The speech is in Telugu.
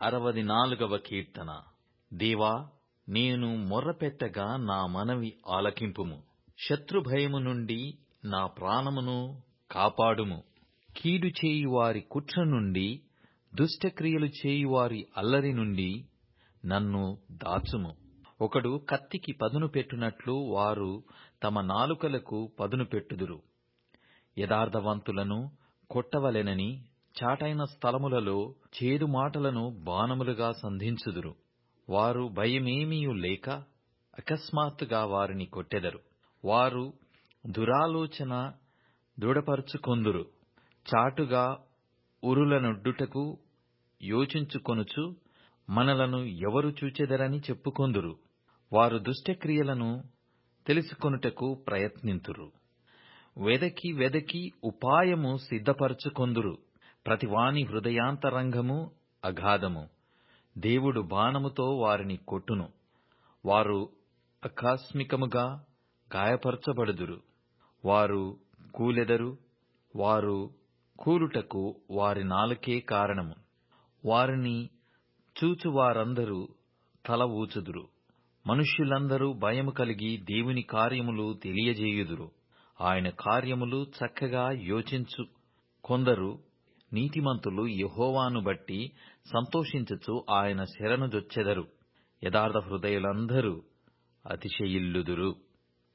64వ కీర్తన. దేవా, నేను మొర్రపెట్టగా నా మనవి ఆలకింపుము. శత్రుభయము నుండి నా ప్రాణమును కాపాడుము. కీడు చేయువారి కుట్ర నుండి, దుష్టక్రియలు చేయువారి అల్లరి నుండి నన్ను దాచుము. ఒకడు కత్తికి పదును పెట్టునట్లు వారు తమ నాలుకలకు పదును పెట్టుదురు. యథార్థవంతులను కొట్టవలెనని చాటైన స్థలములలో చేదు మాటలను బాణములుగా సంధించుదురు. వారు భయమేమియు లేక అకస్మాత్తుగా వారిని కొట్టెదరు. వారు దురాలోచన దృఢపరచుకొందురు. చాటుగా ఉరులనొడ్డుటకు యోచించుకొనుచు మనలను ఎవరు చూచెదరని చెప్పుకొందురు. వారు దుష్టక్రియలను తెలుసుకొనుటకు ప్రయత్నింతురు. వెదకి వెదకి ఉపాయము సిద్ధపరచుకొందురు. ప్రతివాని హృదయాంతరంగము అగాధము. దేవుడు బాణముతో వారిని కొట్టును. వారు ఆకస్మికముగా గాయపరచబడుదురు. వారు కూలెదరు. వారు కూలుటకు వారి నాలుకే కారణము. వారిని చూచువారందరూ తల ఊచుదురు. మనుష్యులందరూ భయము కలిగి దేవుని కార్యములు తెలియజేయుదురు. ఆయన కార్యములు చక్కగా యోచించు కొందరు నీతిమంతులు యెహోవాను బట్టి సంతోషించుచు ఆయన శరణుజొచ్చెదరు. యథార్థ హృదయులందరూ అతిశయిల్లుదురు.